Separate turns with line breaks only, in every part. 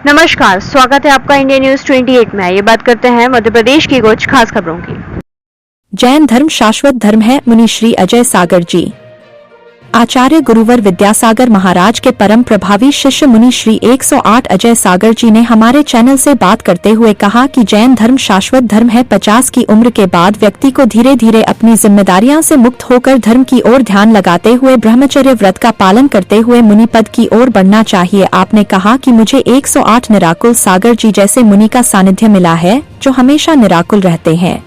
नमस्कार, स्वागत है आपका इंडिया न्यूज 28 में। ये बात करते हैं मध्य प्रदेश की कुछ खास खबरों की।
जैन धर्म शाश्वत धर्म है। मुनि श्री अजय सागर जी। आचार्य गुरुवर विद्यासागर महाराज के परम प्रभावी शिष्य मुनि श्री 108 अजय सागर जी ने हमारे चैनल से बात करते हुए कहा कि जैन धर्म शाश्वत धर्म है। 50 की उम्र के बाद व्यक्ति को धीरे धीरे अपनी जिम्मेदारियां से मुक्त होकर धर्म की ओर ध्यान लगाते हुए ब्रह्मचर्य व्रत का पालन करते हुए मुनि पद की ओर बढ़ना चाहिए। आपने कहा कि मुझे 108 निराकुल सागर जी जैसे मुनि का सानिध्य मिला है जो हमेशा निराकुल रहते हैं।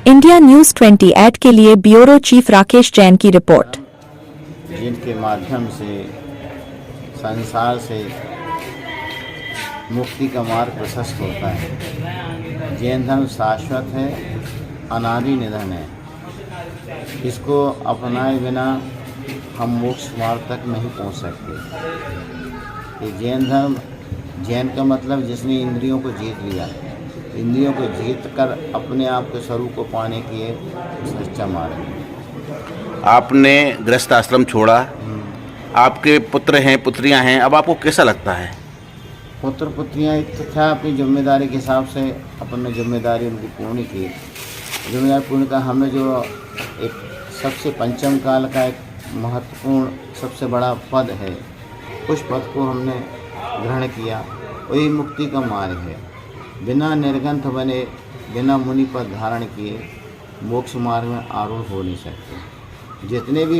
इंडिया न्यूज 28 के लिए ब्यूरो चीफ राकेश जैन की रिपोर्ट।
जिनके माध्यम से संसार से मुक्ति का मार्ग प्रशस्त होता है। जैन धर्म शाश्वत है, अनादि निधन है। इसको अपनाए बिना हम मोक्ष मार्ग तक नहीं पहुंच सकते। ये जैन धर्म, जैन का मतलब जिसने इंद्रियों को जीत लिया, इंद्रियों को जीत कर अपने आप के स्वरूप को पाने की एक सच्चा मार्ग है।
आपने गृहस्थ आश्रम छोड़ा, आपके पुत्र हैं, पुत्रियां हैं, अब आपको कैसा लगता है?
पुत्र पुत्रियाँ एक तो था, अपनी जिम्मेदारी के हिसाब से अपने जिम्मेदारी उनकी पूर्ण की। जिम्मेदारी पूर्ण का हमें जो एक सबसे पंचम काल का एक महत्वपूर्ण सबसे बड़ा पद है, उस पद को हमने ग्रहण किया। वही मुक्ति का मार्ग है। बिना निर्ग्रंथ बने, बिना मुनि पद धारण किए मोक्ष मार्ग में आरूढ़ हो नहीं सकते। जितने भी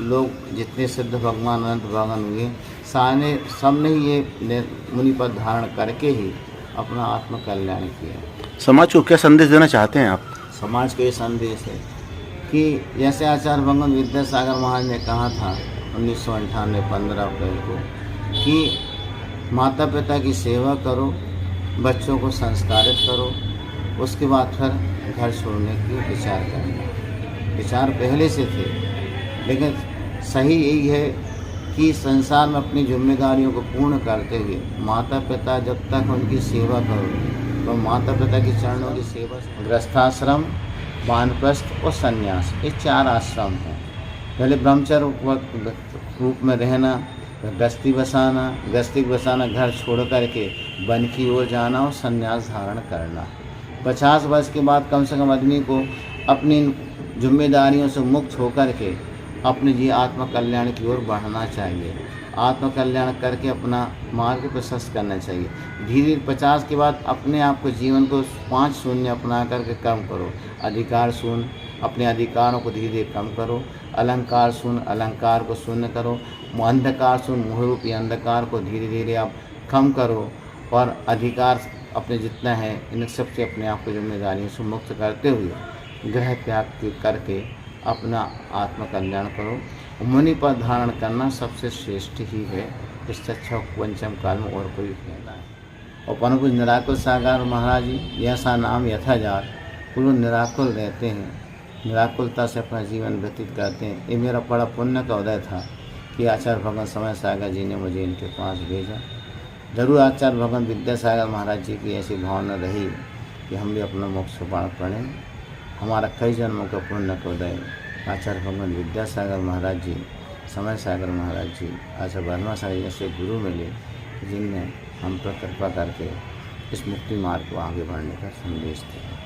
लोग, जितने सिद्ध भगवान, अनंत भगवान हुए, सारे सब ने ये मुनि पद धारण करके ही अपना आत्म कल्याण किया।
समाज को क्या संदेश देना चाहते हैं आप?
समाज को ये संदेश है कि जैसे आचार्य भगवान विद्यासागर महाराज ने कहा था 1998 15 अप्रैल को कि माता पिता की सेवा करो, बच्चों को संस्कारित करो, उसके बाद फिर घर छोड़ने की विचार करना। विचार पहले से थे, लेकिन सही यही है कि संसार में अपनी जिम्मेदारियों को पूर्ण करते हुए माता पिता जब तक उनकी सेवा करो, तो माता पिता की चरणों की सेवा। गृहस्थाश्रम, वानप्रस्थ और संन्यास, ये 4 आश्रम हैं। पहले ब्रह्मचर्य रूप में रहना, गृहस्थी बसाना, घर छोड़ करके वन की ओर जाना और संन्यास धारण करना। 50 वर्ष के बाद कम से कम आदमी को अपनी जिम्मेदारियों से मुक्त होकर के अपने जी आत्म कल्याण की ओर बढ़ना चाहिए। आत्म कल्याण करके अपना मार्ग प्रशस्त करना चाहिए। धीरे 50 के बाद अपने आप को, जीवन को 5 शून्य अपना करके कम करो। अधिकार शून्य, अपने अधिकारों को धीरे धीरे कम करो। अलंकार शून्य, अलंकार को शून्य करो। अंधकार शून्य, मोहरूपी अंधकार को धीरे धीरे आप कम करो। और अधिकार अपने जितना है, इन सबसे अपने आप को जिम्मेदारियों से मुक्त करते हुए ग्रह त्याग करके अपना आत्म कल्याण करो। मुनि पद धारण करना सबसे श्रेष्ठ ही है। इससे अच्छा पंचम काल में और कोई कहना है। और परम पूज्य निराकुल सागर महाराज जी, ऐसा नाम यथाजात, पूर्ण निराकुल रहते हैं, निराकुलता से अपना जीवन व्यतीत करते हैं। ये मेरा बड़ा पुण्य का उदय था कि आचार्य भगवान समय सागर जी ने मुझे इनके पास भेजा। जरूर आचार्य भगवान विद्यासागर महाराज जी की ऐसी भावना रही कि हम भी अपना मोक्ष मार्ग पढ़ें। हमारा कई जन्मों का पुण्य का उदय आचार्य भगवान विद्यासागर महाराज जी, समय सागर महाराज जी, आचार्य वर्मा साहब जैसे गुरु मिले, जिनने हम पर कृपा करके इस मुक्ति मार्ग को आगे बढ़ने का संदेश दिया।